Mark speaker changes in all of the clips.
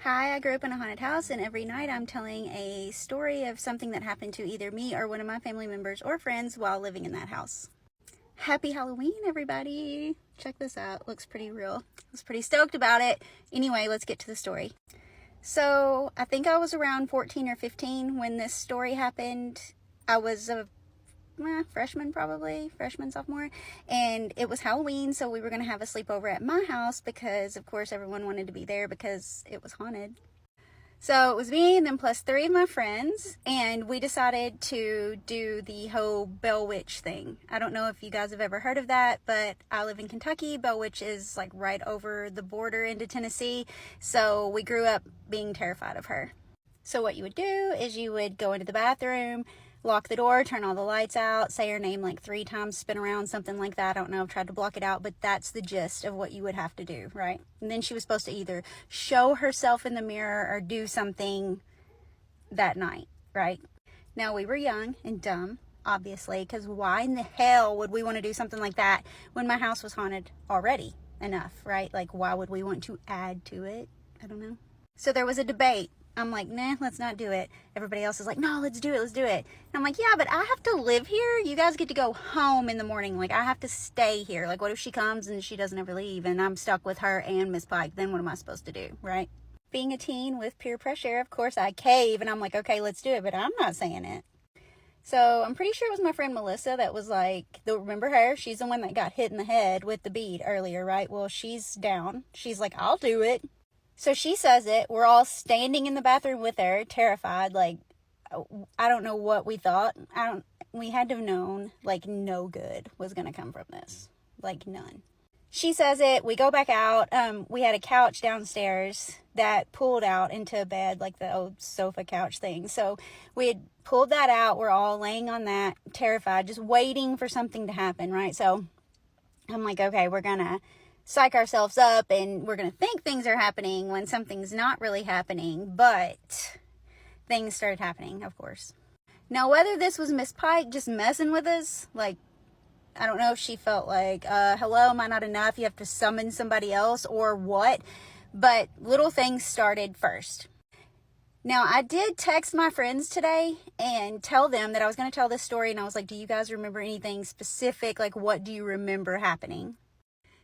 Speaker 1: Hi, I grew up in a haunted house, and every night I'm telling a story of something that happened to either me or one of my family members or friends while living in that house. Happy Halloween, everybody! Check this out. Looks pretty real. I was pretty stoked about it. Anyway, let's get to the story. So, I think I was around 14 or 15 when this story happened. I was a freshman, sophomore, and it was Halloween, so we were going to have a sleepover at my house because, of course, everyone wanted to be there because it was haunted. So it was me and then plus 3 of my friends, and we decided to do the whole Bell Witch thing. I don't know if you guys have ever heard of that, but I live in Kentucky. Bell Witch is like right over the border into Tennessee, so we grew up being terrified of her. So what you would do is you would go into the bathroom, lock the door, turn all the lights out, say her name like 3 times, spin around, something like that. I don't know, I've tried to block it out, but that's the gist of what you would have to do, right? And then she was supposed to either show herself in the mirror or do something that night, right? Now, we were young and dumb, obviously, because why in the hell would we want to do something like that when my house was haunted already enough, right? Like, why would we want to add to it? I don't know. So there was a debate. I'm like, nah, let's not do it. Everybody else is like, no, let's do it. And I'm like, yeah, but I have to live here. You guys get to go home in the morning. Like, I have to stay here. Like, what if she comes and she doesn't ever leave and I'm stuck with her and Miss Pike? Then what am I supposed to do, right? Being a teen with peer pressure, of course, I cave and I'm like, okay, let's do it. But I'm not saying it. So I'm pretty sure it was my friend Melissa that was like, remember her? She's the one that got hit in the head with the bead earlier, right? Well, she's down. She's like, I'll do it. So she says it. We're all standing in the bathroom with her, terrified. Like, I don't know what we thought. We had to have known, like, no good was going to come from this. Like, none. She says it. We go back out. We had a couch downstairs that pulled out into a bed, like the old sofa couch thing. So we had pulled that out. We're all laying on that, terrified, just waiting for something to happen, right? So I'm like, okay, we're going to psych ourselves up and we're going to think things are happening when something's not really happening, but things started happening, of course. Now, whether this was Miss Pike just messing with us, like, I don't know if she felt like, hello, am I not enough? You have to summon somebody else or what, but little things started first. Now, I did text my friends today and tell them that I was going to tell this story, and I was like, do you guys remember anything specific? Like, what do you remember happening?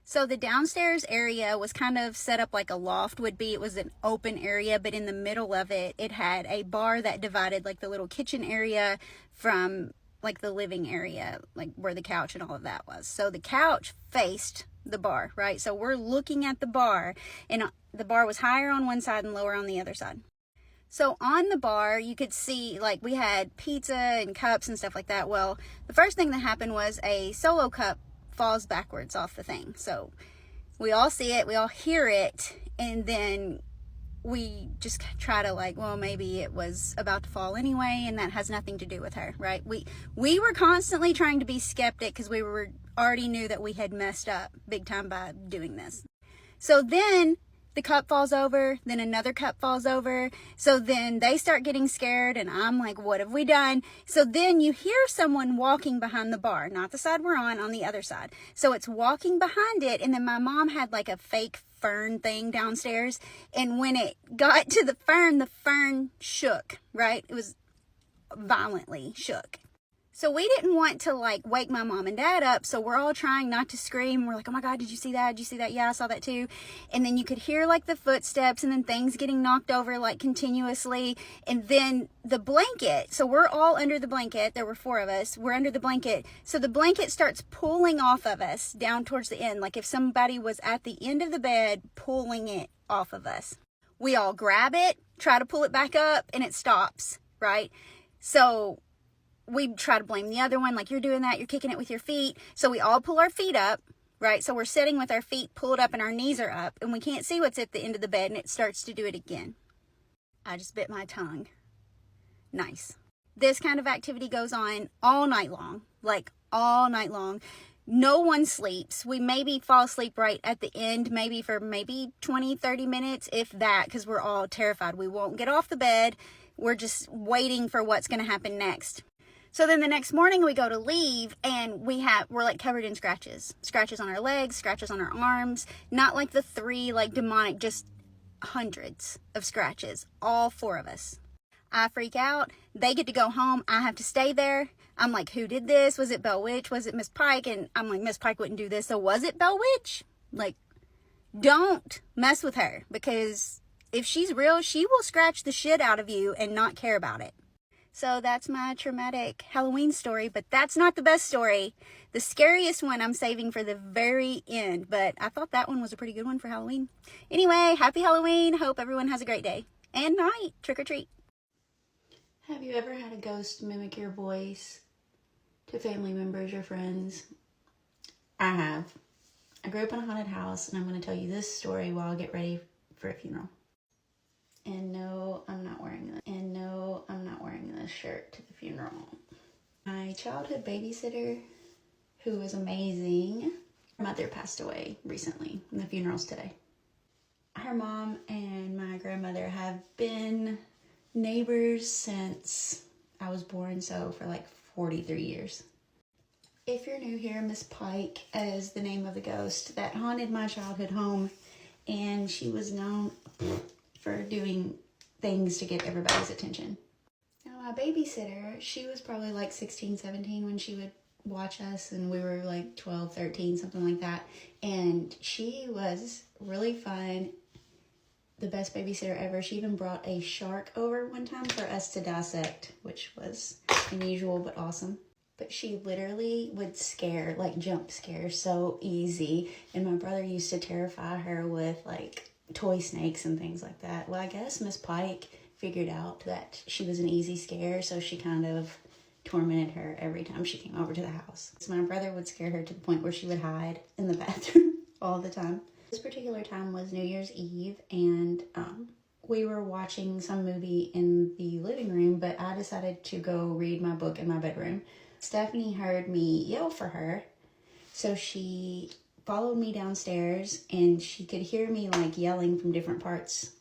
Speaker 1: So the downstairs area was kind of set up like a loft would be. It was an open area, but in the middle of it, it had a bar that divided like the little kitchen area from like the living area, like where the couch and all of that was. So the couch faced the bar, right? So we're looking at the bar, and the bar was higher on one side and lower on the other side. So on the bar, you could see, like, we had pizza and cups and stuff like that. Well, the first thing that happened was a Solo cup falls backwards off the thing. So we all see it, we all hear it, and then we just try to like, well, maybe it was about to fall anyway, and that has nothing to do with her, right? We were constantly trying to be skeptic because we already knew that we had messed up big time by doing this. So then the cup falls over, then another cup falls over. So then they start getting scared, and I'm like, what have we done? So then you hear someone walking behind the bar, not the side we're on the other side. So it's walking behind it, and then my mom had like a fake fern thing downstairs, and when it got to the fern shook, right? It was violently shook. So we didn't want to like wake my mom and dad up, so we're all trying not to scream. We're like, oh my God, did you see that? Did you see that? Yeah, I saw that too. And then you could hear like the footsteps and then things getting knocked over like continuously. And then the blanket, so we're all under the blanket. There were 4 of us. We're under the blanket. So the blanket starts pulling off of us down towards the end, like if somebody was at the end of the bed pulling it off of us. We all grab it, try to pull it back up, and it stops, right? So we try to blame the other one, like, you're doing that, you're kicking it with your feet. So we all pull our feet up, right? So we're sitting with our feet pulled up and our knees are up, and we can't see what's at the end of the bed, and it starts to do it again. I just bit my tongue. Nice. This kind of activity goes on all night long, like all night long. No one sleeps. We maybe fall asleep right at the end, maybe for 20, 30 minutes, if that, because we're all terrified. We won't get off the bed. We're just waiting for what's going to happen next. So then the next morning we go to leave, and we're like covered in scratches. Scratches on our legs, scratches on our arms. Not like the 3 like demonic, just hundreds of scratches, all 4 of us. I freak out. They get to go home. I have to stay there. I'm like, who did this? Was it Bell Witch? Was it Miss Pike? And I'm like, Miss Pike wouldn't do this. So was it Bell Witch? Like, don't mess with her, because if she's real, she will scratch the shit out of you and not care about it. So that's my traumatic Halloween story, but that's not the best story. The scariest one I'm saving for the very end, but I thought that one was a pretty good one for Halloween. Anyway, happy Halloween. Hope everyone has a great day and night. Trick or treat. Have you ever had a ghost mimic your voice to family members or friends? I have. I grew up in a haunted house, and I'm going to tell you this story while I get ready for a funeral. And no, I'm not wearing this. And no, I'm not wearing this shirt to the funeral. My childhood babysitter, who was amazing, her mother passed away recently, and the funeral's today. Her mom and my grandmother have been neighbors since I was born, so for like 43 years. If you're new here, Miss Pike is the name of the ghost that haunted my childhood home, and she was known for doing things to get everybody's attention. Now, my babysitter, she was probably like 16, 17 when she would watch us, and we were like 12, 13, something like that, and she was really fun. The best babysitter ever. She even brought a shark over one time for us to dissect, which was unusual but awesome. But she literally would scare, like jump scare so easy. And my brother used to terrify her with like toy snakes and things like that. Well, I guess Miss Pike figured out that she was an easy scare, so she kind of tormented her every time she came over to the house. So my brother would scare her to the point where she would hide in the bathroom all the time. This particular time was New Year's Eve, and we were watching some movie in the living room, but I decided to go read my book in my bedroom. Stephanie heard me yell for her, so she followed me downstairs, and she could hear me like yelling from different parts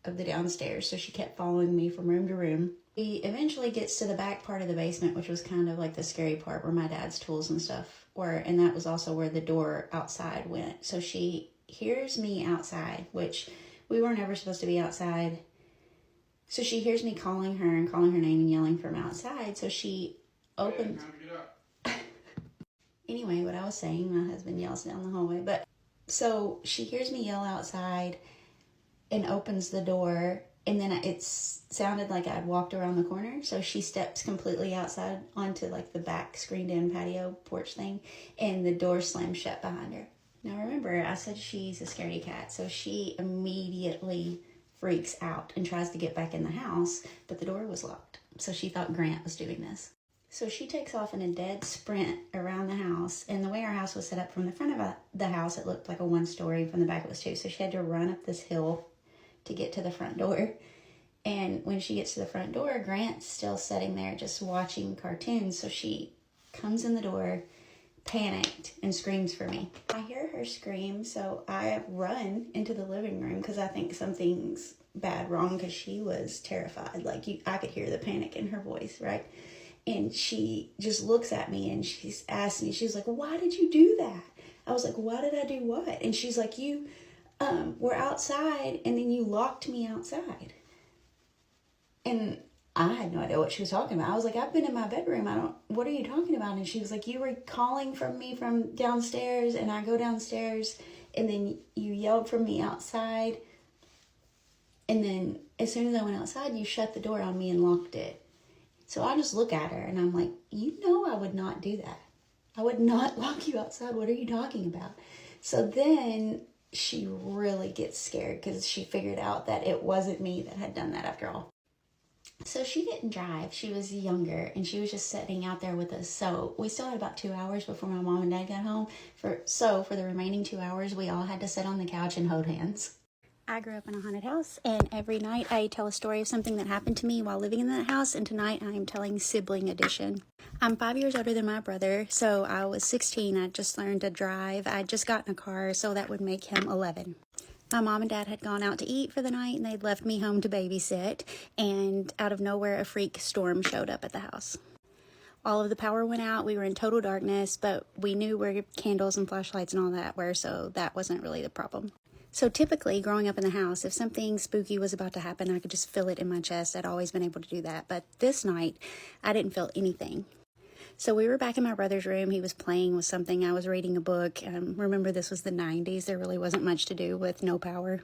Speaker 1: of the downstairs, so she kept following me from room to room. She eventually gets to the back part of the basement, which was kind of like the scary part where my dad's tools and stuff were, and that was also where the door outside went. So she hears me outside, which we were never supposed to be outside. So she hears me calling her and calling her name and yelling from outside. So she opens. Anyway, what I was saying, my husband yells down the hallway. But so she hears me yell outside and opens the door. And then it sounded like I'd walked around the corner. So she steps completely outside onto like the back screened in patio porch thing. And the door slams shut behind her. Now remember, I said she's a scaredy cat, so she immediately freaks out and tries to get back in the house, but the door was locked. So she thought Grant was doing this. So she takes off in a dead sprint around the house, and the way our house was set up from the front of the house, it looked like a 1-story, from the back it was 2. So she had to run up this hill to get to the front door. And when she gets to the front door, Grant's still sitting there just watching cartoons. So she comes in the door, panicked, and screams for me. I hear her scream, so I run into the living room because I think something's bad wrong, because she was terrified. Like, I could hear the panic in her voice, right? And she just looks at me and she's asked me, she's like, why did you do that? I was like, why did I do what? And she's like, you were outside and then you locked me outside. And I had no idea what she was talking about. I was like, I've been in my bedroom. What are you talking about? And she was like, you were calling from me from downstairs, and I go downstairs, and then you yelled from me outside. And then as soon as I went outside, you shut the door on me and locked it. So I just look at her and I'm like, you know, I would not do that. I would not lock you outside. What are you talking about? So then she really gets scared because she figured out that it wasn't me that had done that after all. So she didn't drive. She was younger, and she was just sitting out there with us. So we still had about 2 hours before my mom and dad got home. For the remaining 2 hours, we all had to sit on the couch and hold hands. I grew up in a haunted house, and every night I tell a story of something that happened to me while living in that house, and tonight I am telling sibling edition. I'm 5 years older than my brother, so I was 16. I just learned to drive. I'd just gotten a car, so that would make him 11. My mom and dad had gone out to eat for the night, and they'd left me home to babysit, and out of nowhere, a freak storm showed up at the house. All of the power went out. We were in total darkness, but we knew where candles and flashlights and all that were, so that wasn't really the problem. So typically, growing up in the house, if something spooky was about to happen, I could just feel it in my chest. I'd always been able to do that. But this night, I didn't feel anything. So we were back in my brother's room. He was playing with something. I was reading a book. Remember, this was the 90s. There really wasn't much to do with no power.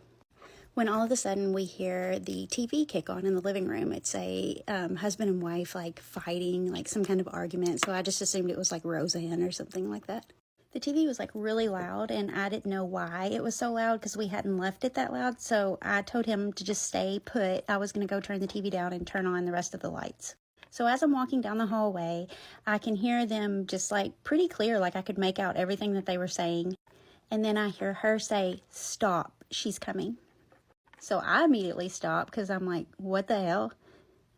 Speaker 1: When all of a sudden we hear the TV kick on in the living room. It's a husband and wife like fighting, like some kind of argument. So I just assumed it was like Roseanne or something like that. The TV was like really loud, and I didn't know why it was so loud because we hadn't left it that loud. So I told him to just stay put. I was going to go turn the TV down and turn on the rest of the lights. So as I'm walking down the hallway, I can hear them just like pretty clear, like I could make out everything that they were saying. And then I hear her say, "Stop, she's coming." So I immediately stop because I'm like, what the hell?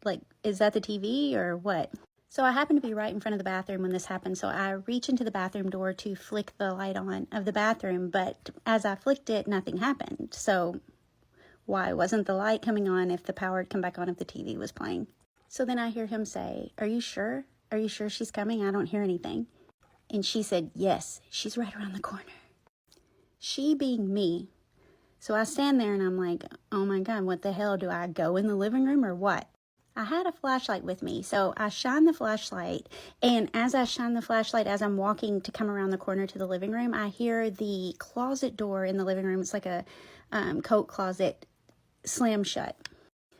Speaker 1: Like, is that the TV or what? So I happen to be right in front of the bathroom when this happened. So I reach into the bathroom door to flick the light on of the bathroom. But as I flicked it, nothing happened. So why wasn't the light coming on if the power had come back on if the TV was playing? So then I hear him say, "Are you sure? Are you sure she's coming? I don't hear anything." And she said, "Yes, she's right around the corner." She being me. So I stand there and I'm like, oh my God, what the hell? Do I go in the living room or what? I had a flashlight with me, so I shine the flashlight, and as I shine the flashlight, as I'm walking to come around the corner to the living room, I hear the closet door in the living room. It's like a coat closet, slam shut.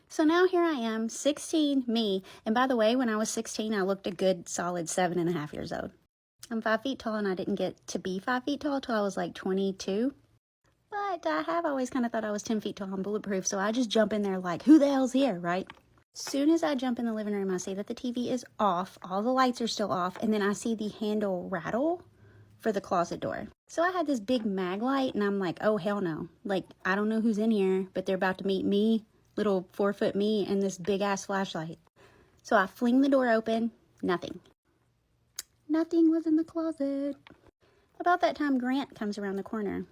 Speaker 1: So now here I am, 16, me, and by the way, when I was 16, I looked a good solid 7.5 years old. I'm 5 feet tall, and I didn't get to be 5 feet tall till I was like 22. But I have always kind of thought I was 10 feet tall and bulletproof, so I just jump in there like, who the hell's here, right? Soon as I jump in the living room, I see that the TV is off, all the lights are still off, and then I see the handle rattle for the closet door. So I had this big mag light, and I'm like, oh, hell no. Like, I don't know who's in here, but they're about to meet me, little 4-foot me, and this big-ass flashlight. So I fling the door open, nothing. Nothing was in the closet. About that time, Grant comes around the corner.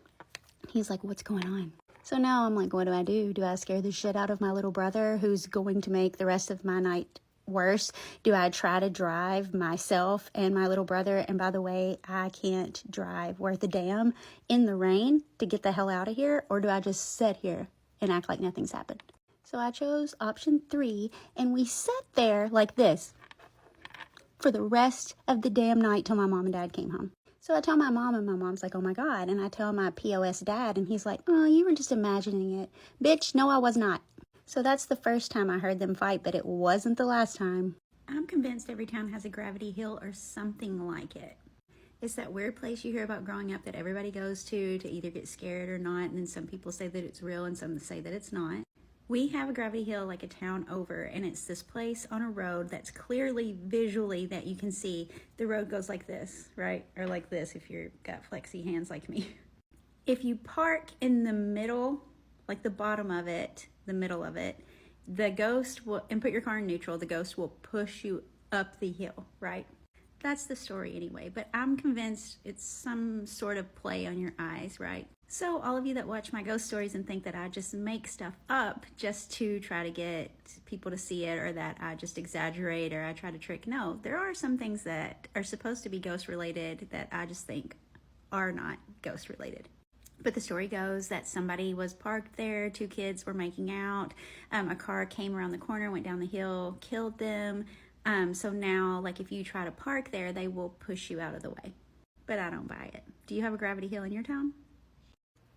Speaker 1: He's like, what's going on? So now I'm like, what do? Do I scare the shit out of my little brother who's going to make the rest of my night worse? Do I try to drive myself and my little brother? And by the way, I can't drive worth a damn in the rain to get the hell out of here. Or do I just sit here and act like nothing's happened? So I chose option 3, and we sat there like this for the rest of the damn night till my mom and dad came home. So I tell my mom, and my mom's like, oh my God. And I tell my POS dad, and he's like, oh, you were just imagining it. Bitch, no, I was not. So that's the first time I heard them fight, but it wasn't the last time. I'm convinced every town has a gravity hill or something like it. It's that weird place you hear about growing up that everybody goes to either get scared or not. And then some people say that it's real and some say that it's not. We have a gravity hill like a town over, and it's this place on a road that's clearly visually that you can see. The road goes like this, right? Or like this if you've got flexy hands like me. If you park in the middle, like the bottom of it, the middle of it, the ghost will, and put your car in neutral, the ghost will push you up the hill, right? That's the story anyway, but I'm convinced it's some sort of play on your eyes, right? So all of you that watch my ghost stories and think that I just make stuff up just to try to get people to see it, or that I just exaggerate or I try to trick, no, there are some things that are supposed to be ghost related that I just think are not ghost related. But the story goes that somebody was parked there, 2 kids were making out, a car came around the corner, went down the hill, killed them. So now, like, if you try to park there, they will push you out of the way. But I don't buy it. Do you have a gravity hill in your town?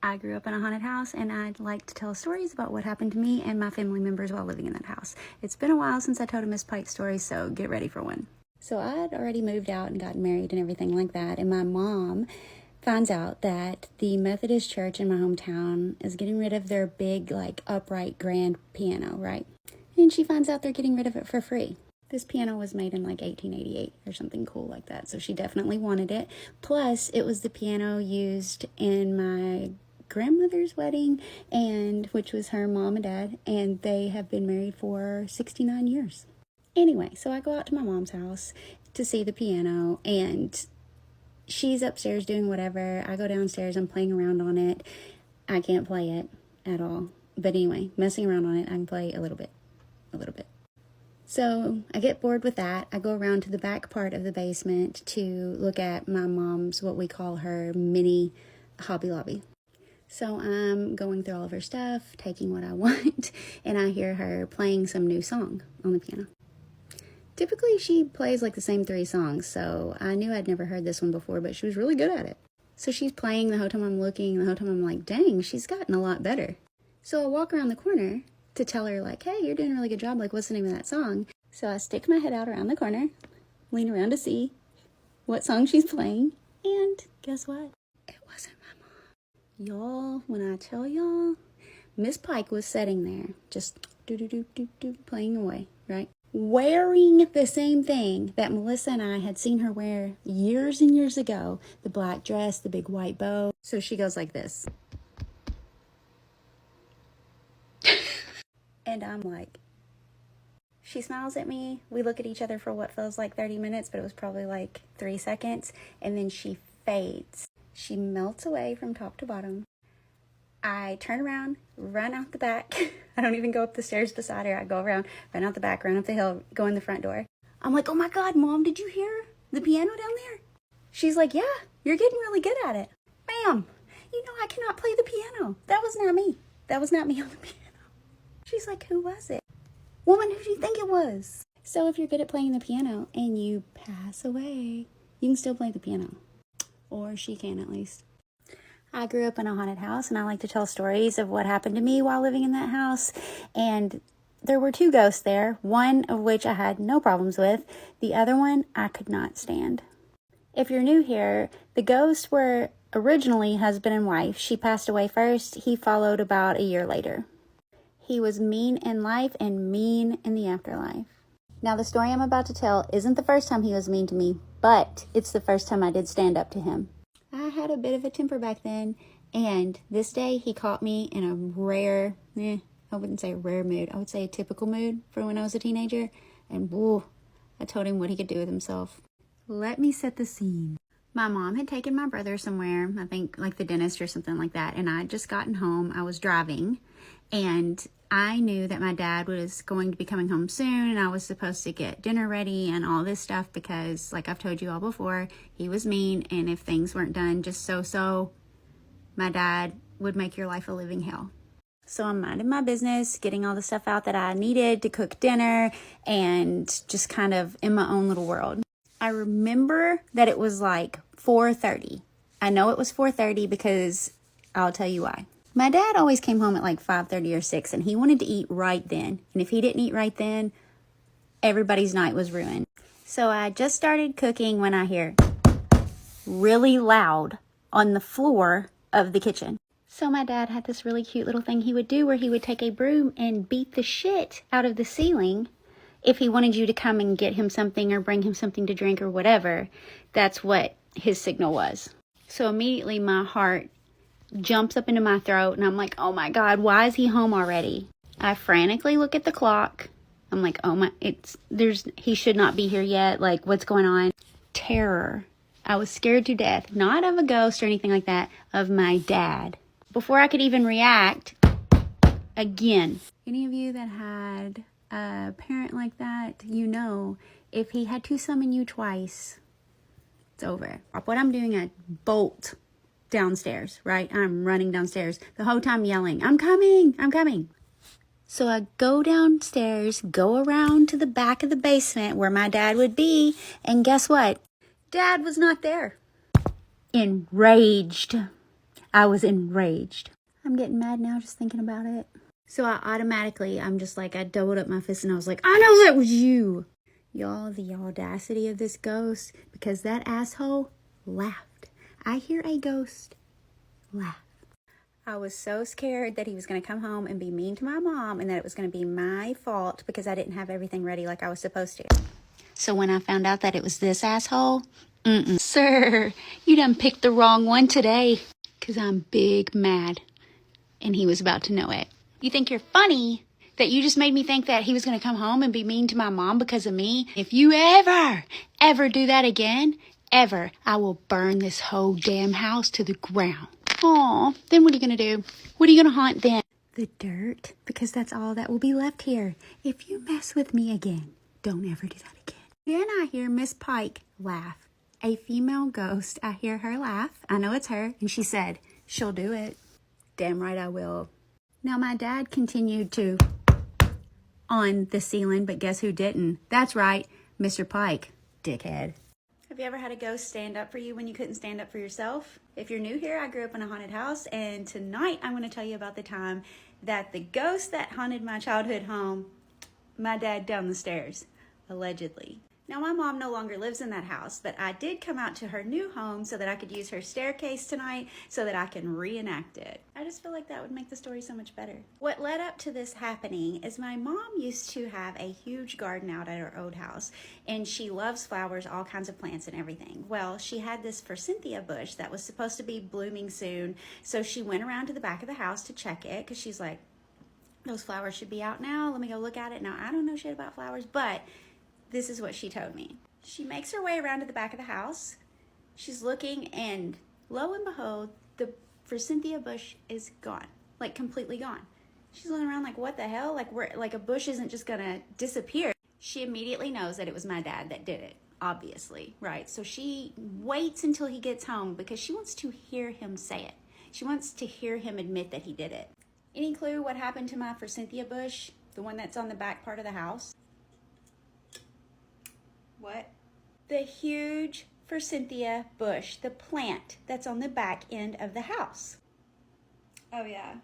Speaker 1: I grew up in a haunted house, and I'd like to tell stories about what happened to me and my family members while living in that house. It's been a while since I told a Miss Pike story, so get ready for one. So I'd already moved out and gotten married and everything like that, and my mom finds out that the Methodist church in my hometown is getting rid of their big, like, upright grand piano, right? And she finds out they're getting rid of it for free. This piano was made in like 1888 or something cool like that, so she definitely wanted it. Plus, it was the piano used in my grandmother's wedding, and which was her mom and dad, and they have been married for 69 years. Anyway, so I go out to my mom's house to see the piano, and she's upstairs doing whatever. I go downstairs, I'm playing around on it. I can't play it at all. But anyway, messing around on it, I can play a little bit. So I get bored with that. I go around to the back part of the basement to look at my mom's, what we call her mini Hobby Lobby. So I'm going through all of her stuff, taking what I want, and I hear her playing some new song on the piano. Typically, she plays like the same 3 songs, so I knew I'd never heard this one before, but she was really good at it. So she's playing the whole time I'm looking, the whole time I'm like, dang, she's gotten a lot better. So I walk around the corner to tell her, like, hey, you're doing a really good job, like, what's the name of that song? So I stick my head out around the corner, lean around to see what song she's playing, and guess what? It wasn't my mom. Y'all, when I tell y'all, Miss Pike was sitting there, just do-do-do-do-do, playing away, right? Wearing the same thing that Melissa and I had seen her wear years and years ago, the black dress, the big white bow. So she goes like this. And I'm like, she smiles at me. We look at each other for what feels like 30 minutes, but it was probably like 3 seconds. And then she fades. She melts away from top to bottom. I turn around, run out the back. I don't even go up the stairs beside her. I go around, run out the back, run up the hill, go in the front door. I'm like, oh my God, Mom, did you hear the piano down there? She's like, yeah, you're getting really good at it. Ma'am, you know I cannot play the piano. That was not me. That was not me on the piano. She's like, who was it? Woman, who do you think it was? So if you're good at playing the piano and you pass away, you can still play the piano. Or she can at least. I grew up in a haunted house, and I like to tell stories of what happened to me while living in that house. And there were 2 ghosts there, one of which I had no problems with. The other one I could not stand. If you're new here, the ghosts were originally husband and wife. She passed away first. He followed about a year later. He was mean in life and mean in the afterlife. Now, the story I'm about to tell isn't the first time he was mean to me, but it's the first time I did stand up to him. I had a bit of a temper back then, and this day he caught me in a rare, I wouldn't say a rare mood. I would say a typical mood for when I was a teenager, and whoa, I told him what he could do with himself. Let me set the scene. My mom had taken my brother somewhere, I think like the dentist or something like that, and I had just gotten home. I was driving, and I knew that my dad was going to be coming home soon, and I was supposed to get dinner ready and all this stuff because, like I've told you all before, he was mean, and if things weren't done just so, my dad would make your life a living hell. So I'm minding my business, getting all the stuff out that I needed to cook dinner, and just kind of in my own little world. I remember that it was like 4:30. I know it was 4:30 because I'll tell you why. My dad always came home at like 5:30 or 6, and he wanted to eat right then. And if he didn't eat right then, everybody's night was ruined. So I just started cooking when I hear really loud on the floor of the kitchen. So my dad had this really cute little thing he would do where he would take a broom and beat the shit out of the ceiling if he wanted you to come and get him something or bring him something to drink or whatever. That's what his signal was. So immediately my heart jumps up into my throat, and I'm like, oh my God, why is he home already? I frantically look at the clock. I'm like, he should not be here yet. Like, what's going on? Terror. I was scared to death, not of a ghost or anything like that, of my dad. Before I could even react, again. Any of you that had a parent like that, you know, if he had to summon you twice, it's over. What I'm doing, I bolt downstairs, right? I'm running downstairs the whole time yelling, I'm coming, I'm coming. So I go downstairs, go around to the back of the basement where my dad would be, and guess what? Dad was not there. Enraged. I was enraged. I'm getting mad now just thinking about it. So I'm just like, I doubled up my fist and I was like, I know that was you. Y'all, the audacity of this ghost, because that asshole laughed. I hear a ghost laugh. I was so scared that he was going to come home and be mean to my mom and that it was going to be my fault because I didn't have everything ready like I was supposed to. So when I found out that it was this asshole, sir, you done picked the wrong one today. Because I'm big mad. And he was about to know it. You think you're funny that you just made me think that he was going to come home and be mean to my mom because of me? If you ever do that again, ever, I will burn this whole damn house to the ground. Aw, then what are you going to do? What are you going to haunt then? The dirt, because that's all that will be left here. If you mess with me again, don't ever do that again. Then I hear Miss Pike laugh. A female ghost. I hear her laugh. I know it's her. And she said, she'll do it. Damn right I will. Now my dad continued to on the ceiling, but guess who didn't? That's right, Mr. Pike, dickhead. Have you ever had a ghost stand up for you when you couldn't stand up for yourself? If you're new here, I grew up in a haunted house, and tonight I'm going to tell you about the time that the ghost that haunted my childhood home, my dad down the stairs, allegedly. Now, my mom no longer lives in that house, but I did come out to her new home so that I could use her staircase tonight so that I can reenact it. I just feel like that would make the story so much better. What led up to this happening is my mom used to have a huge garden out at her old house, and she loves flowers, all kinds of plants and everything. Well, she had this forsythia bush that was supposed to be blooming soon, so she went around to the back of the house to check it because she's like, those flowers should be out now. Let me go look at it. Now, I don't know shit about flowers, but this is what she told me. She makes her way around to the back of the house. She's looking, and lo and behold, the forsythia bush is gone, like completely gone. She's looking around like, what the hell? Like a bush isn't just gonna disappear. She immediately knows that it was my dad that did it, obviously, right? So she waits until he gets home because she wants to hear him say it. She wants to hear him admit that he did it. Any clue what happened to my forsythia bush? The one that's on the back part of the house? What? The huge forsythia bush, the plant that's on the back end of the house. Oh yeah.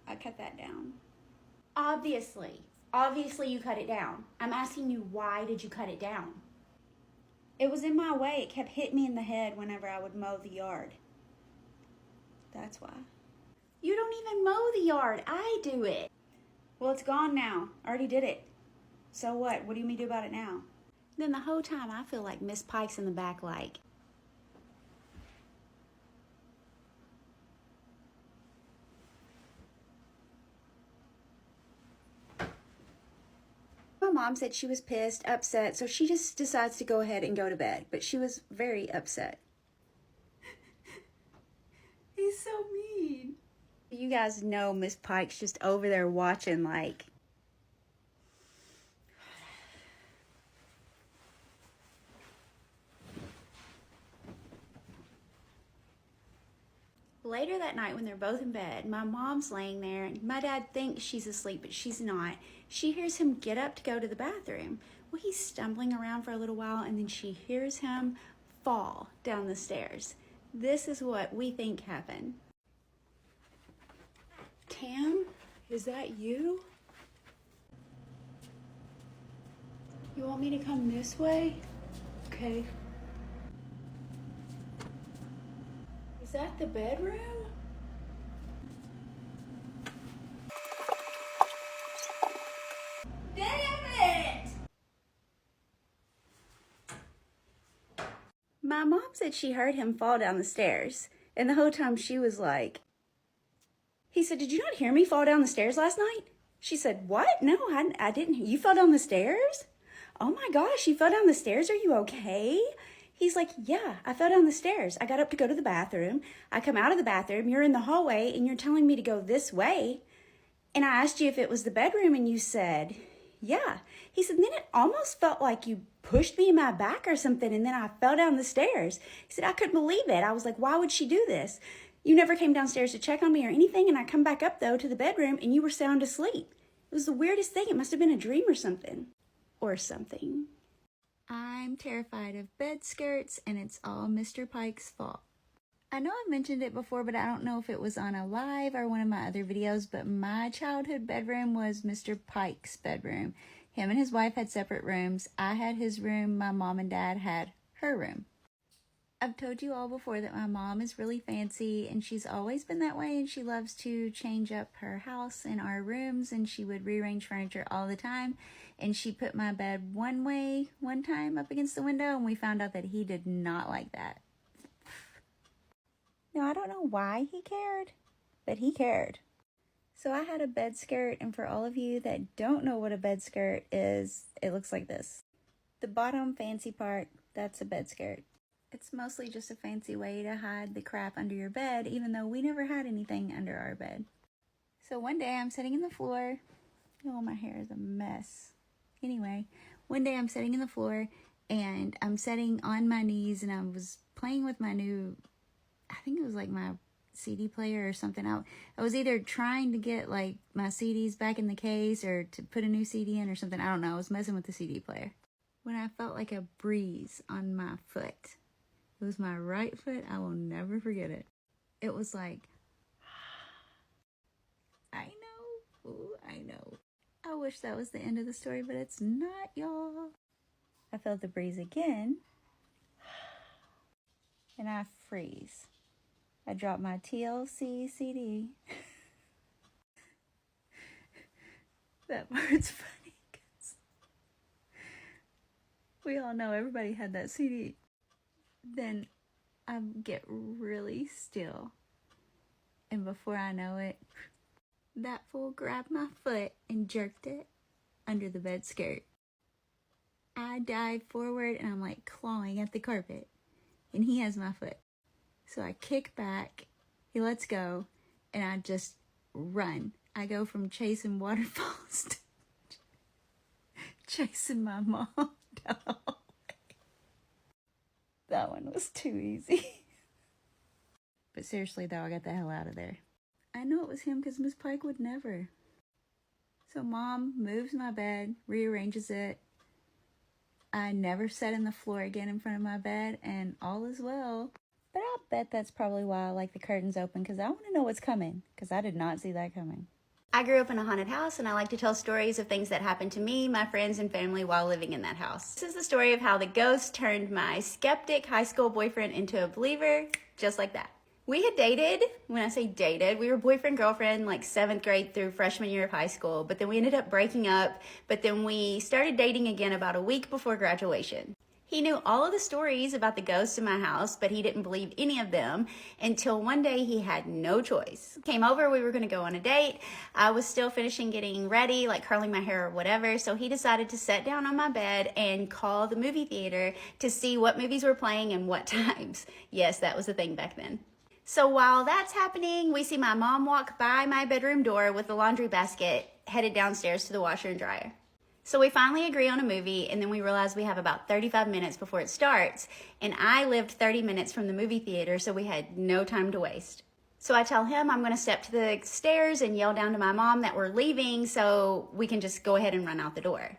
Speaker 1: I cut that down. Obviously you cut it down. I'm asking you, why did you cut it down? It was in my way. It kept hitting me in the head whenever I would mow the yard. That's why. You don't even mow the yard. I do it. Well, it's gone now. I already did it. So what? What do you mean do about it now? Then the whole time I feel like Miss Pike's in the back like, my mom said she was pissed, upset, so she just decides to go ahead and go to bed. But she was very upset. He's so mean. You guys know Miss Pike's just over there watching like, later that night when they're both in bed, my mom's laying there and my dad thinks she's asleep, but she's not. She hears him get up to go to the bathroom. Well, he's stumbling around for a little while, and then she hears him fall down the stairs. This is what we think happened. Tam, is that you? You want me to come this way? Okay. Is that the bedroom? Damn it! My mom said she heard him fall down the stairs, and the whole time she was like, he said, did you not hear me fall down the stairs last night? She said, what? No, I didn't. You fell down the stairs? Oh my gosh, you fell down the stairs? Are you okay? He's like, yeah, I fell down the stairs. I got up to go to the bathroom. I come out of the bathroom. You're in the hallway, and you're telling me to go this way. And I asked you if it was the bedroom, and you said, yeah. He said, then it almost felt like you pushed me in my back or something, and then I fell down the stairs. He said, I couldn't believe it. I was like, why would she do this? You never came downstairs to check on me or anything, and I come back up, though, to the bedroom, and you were sound asleep. It was the weirdest thing. It must have been a dream or something. Or something. I'm terrified of bed skirts, and it's all Mr. Pike's fault. I know I've mentioned it before, but I don't know if it was on a live or one of my other videos, but my childhood bedroom was Mr. Pike's bedroom. Him and his wife had separate rooms. I had his room. My mom and dad had her room. I've told you all before that my mom is really fancy, and she's always been that way, and she loves to change up her house and our rooms, and she would rearrange furniture all the time. And she put my bed one way one time up against the window, and we found out that he did not like that. Now, I don't know why he cared, but he cared. So I had a bed skirt, and for all of you that don't know what a bed skirt is, it looks like this. The bottom fancy part, that's a bed skirt. It's mostly just a fancy way to hide the crap under your bed, even though we never had anything under our bed. So one day I'm sitting in the floor. Oh, my hair is a mess. Anyway, one day I'm sitting in the floor, and I'm sitting on my knees, and I was playing with my new I think it was like my CD player or something. I was either trying to get like my CDs back in the case or to put a new CD in or something. I don't know. I was messing with the CD player when I felt like a breeze on my foot. It was my right foot. I will never forget it. It was like, I know. Ooh, I know. I wish that was the end of the story, but it's not, y'all. I felt the breeze again, and I freeze. I dropped my TLC CD. That part's funny because we all know everybody had that CD. Then I get really still, and before I know it, that fool grabbed my foot and jerked it under the bed skirt. I dive forward and I'm like clawing at the carpet, and he has my foot. So I kick back, he lets go, and I just run. I go from chasing waterfalls to chasing my mom down the hallway. That one was too easy. But seriously though, I got the hell out of there. I know it was him because Miss Pike would never. So Mom moves my bed, rearranges it. I never sat in the floor again in front of my bed, and all is well. But I'll bet that's probably why I like the curtains open, because I want to know what's coming, because I did not see that coming. I grew up in a haunted house, and I like to tell stories of things that happened to me, my friends, and family while living in that house. This is the story of how the ghost turned my skeptic high school boyfriend into a believer, just like that. We had dated. When I say dated, we were boyfriend, girlfriend, like 7th grade through freshman year of high school, but then we ended up breaking up, but then we started dating again about a week before graduation. He knew all of the stories about the ghosts in my house, but he didn't believe any of them until one day he had no choice. Came over, we were going to go on a date. I was still finishing getting ready, like curling my hair or whatever, so he decided to sit down on my bed and call the movie theater to see what movies were playing and what times. Yes, that was a thing back then. So while that's happening, we see my mom walk by my bedroom door with the laundry basket headed downstairs to the washer and dryer. So we finally agree on a movie, and then we realize we have about 35 minutes before it starts, and I lived 30 minutes from the movie theater, so we had no time to waste. So I tell him I'm going to step to the stairs and yell down to my mom that we're leaving so we can just go ahead and run out the door.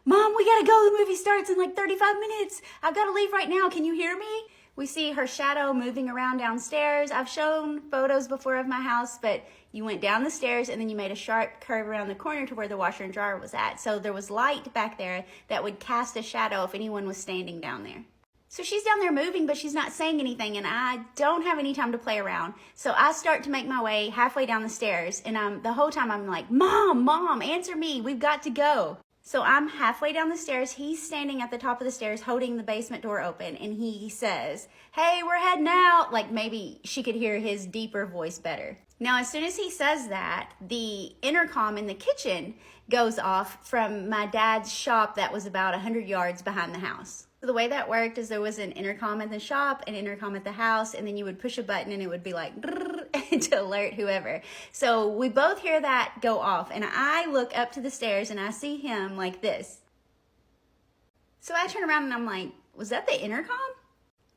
Speaker 1: Mom, we got to go. The movie starts in like 35 minutes. I've got to leave right now. Can you hear me? We see her shadow moving around downstairs. I've shown photos before of my house, but you went down the stairs and then you made a sharp curve around the corner to where the washer and dryer was at. So there was light back there that would cast a shadow if anyone was standing down there. So she's down there moving, but she's not saying anything, and I don't have any time to play around. So I start to make my way halfway down the stairs, and the whole time I'm like, Mom, answer me. We've got to go. So I'm halfway down the stairs. He's standing at the top of the stairs holding the basement door open, and he says, "Hey, we're heading out." Like maybe she could hear his deeper voice better. Now, as soon as he says that, the intercom in the kitchen goes off from my dad's shop that was about 100 yards behind the house. So the way that worked is there was an intercom at the shop, an intercom at the house, and then you would push a button and it would be like to alert whoever. So we both hear that go off, and I look up to the stairs and I see him like this. So I turn around and I'm like, was that the intercom?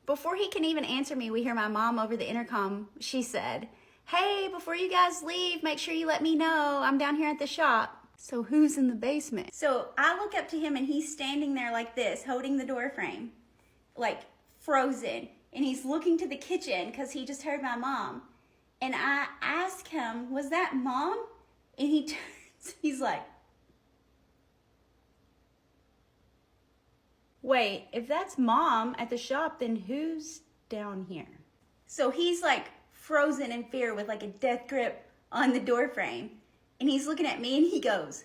Speaker 1: Before he can even answer me, we hear my mom over the intercom. She said, "Hey, before you guys leave, make sure you let me know. I'm down here at the shop." So who's in the basement? So I look up to him and he's standing there like this, holding the door frame, like frozen. And he's looking to the kitchen because he just heard my mom. And I ask him, "Was that Mom?" And he turns, he's like, "Wait, if that's Mom at the shop, then who's down here?" So he's like frozen in fear with like a death grip on the door frame. And he's looking at me and he goes,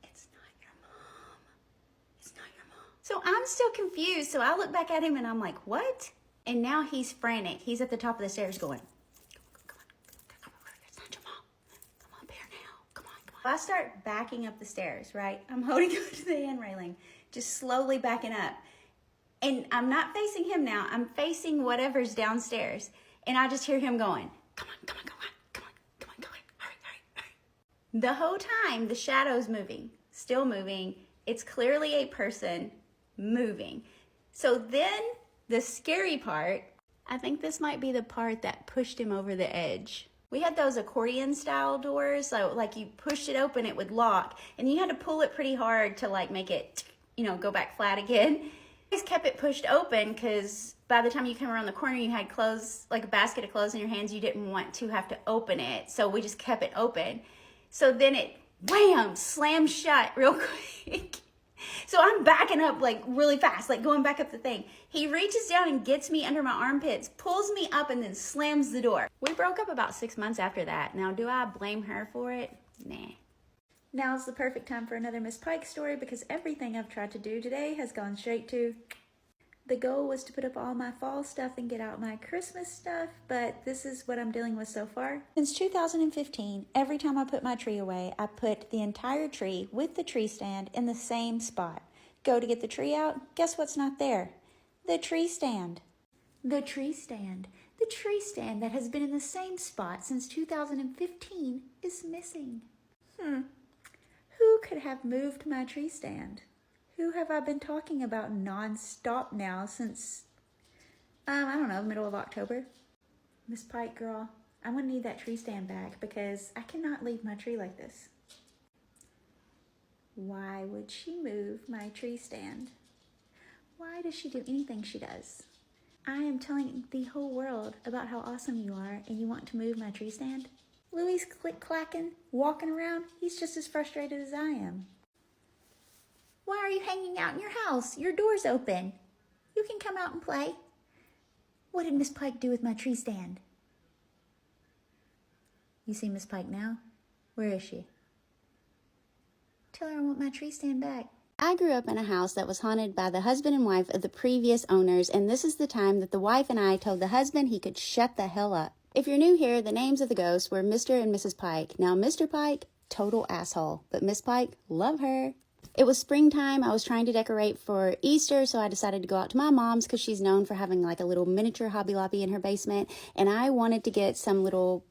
Speaker 1: "It's not your mom. It's not your mom." So I'm still confused. So I look back at him and I'm like, "What?" And now he's frantic. He's at the top of the stairs going, "Come on, it's not your mom. Come up here now. Come on. I start backing up the stairs, right? I'm holding on to the hand railing, just slowly backing up. And I'm not facing him now. I'm facing whatever's downstairs. And I just hear him going, "Come on, go on. The whole time, the shadow's moving, still moving. It's clearly a person moving. So then the scary part, I think this might be the part that pushed him over the edge. We had those accordion style doors, so like you pushed it open, it would lock, and you had to pull it pretty hard to like make it, go back flat again. I just kept it pushed open because by the time you came around the corner, you had clothes, like a basket of clothes in your hands. You didn't want to have to open it, so we just kept it open. So then it, wham, slammed shut real quick. So I'm backing up like really fast, like going back up the thing. He reaches down and gets me under my armpits, pulls me up, and then slams the door. We broke up about 6 months after that. Now, do I blame her for it? Nah. Now's the perfect time for another Miss Pike story because everything I've tried to do today has gone straight to... The goal was to put up all my fall stuff and get out my Christmas stuff, but this is what I'm dealing with so far. Since 2015, every time I put my tree away, I put the entire tree with the tree stand in the same spot. Go to get the tree out, guess what's not there? The tree stand. The tree stand. The tree stand that has been in the same spot since 2015 is missing. Who could have moved my tree stand? Who have I been talking about non-stop now since, I don't know, middle of October? Miss Pike, girl, I'm going to need that tree stand back because I cannot leave my tree like this. Why would she move my tree stand? Why does she do anything she does? I am telling the whole world about how awesome you are and you want to move my tree stand? Louie's click-clacking, walking around. He's just as frustrated as I am. Why are you hanging out in your house? Your door's open. You can come out and play. What did Miss Pike do with my tree stand? You see Miss Pike now? Where is she? Tell her I want my tree stand back. I grew up in a house that was haunted by the husband and wife of the previous owners, and this is the time that the wife and I told the husband he could shut the hell up. If you're new here, the names of the ghosts were Mr. and Mrs. Pike. Now, Mr. Pike, total asshole, but Miss Pike, love her. It was springtime. I was trying to decorate for Easter, so I decided to go out to my mom's because she's known for having like a little miniature Hobby Lobby in her basement, and I wanted to get some little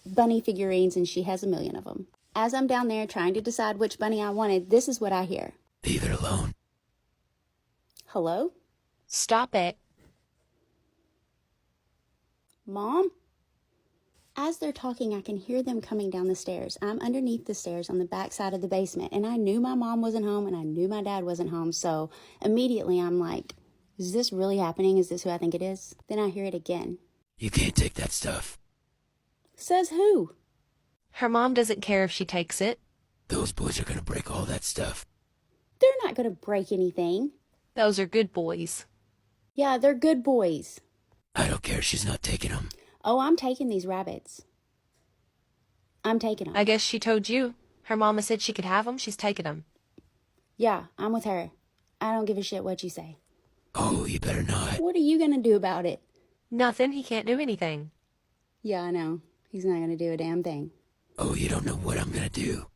Speaker 1: bunny figurines, and she has a million of them. As I'm down there trying to decide which bunny I wanted, this is what I hear.
Speaker 2: Leave it alone.
Speaker 1: Hello?
Speaker 3: Stop it.
Speaker 1: Mom? As they're talking, I can hear them coming down the stairs. I'm underneath the stairs on the back side of the basement, and I knew my mom wasn't home, and I knew my dad wasn't home, so immediately I'm like, is this really happening? Is this who I think it is? Then I hear it again.
Speaker 2: You can't take that stuff.
Speaker 1: Says who?
Speaker 3: Her mom doesn't care if she takes it.
Speaker 2: Those boys are gonna break all that stuff.
Speaker 1: They're not going to break anything.
Speaker 3: Those are good boys.
Speaker 1: Yeah, they're good boys.
Speaker 2: I don't care, she's not taking them.
Speaker 1: Oh, I'm taking these rabbits. I'm taking them.
Speaker 3: I guess she told you. Her mama said she could have them. She's taking them.
Speaker 1: Yeah, I'm with her. I don't give a shit what you say.
Speaker 2: Oh, you better not.
Speaker 1: What are you going to do about it?
Speaker 3: Nothing. He can't do anything.
Speaker 1: Yeah, I know. He's not going to do a damn thing.
Speaker 2: Oh, you don't know what I'm gonna do.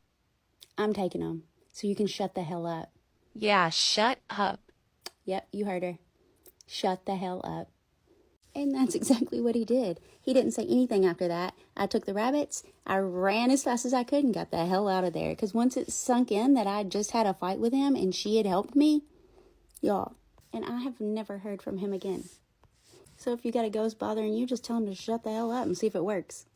Speaker 1: I'm taking them, so you can shut the hell up.
Speaker 3: Yeah, shut up.
Speaker 1: Yep, you heard her. Shut the hell up. And that's exactly what he did. He didn't say anything after that. I took the rabbits, I ran as fast as I could and got the hell out of there. Because once it sunk in that I just had a fight with him and she had helped me, y'all, and I have never heard from him again. So if you got a ghost bothering you, just tell him to shut the hell up and see if it works.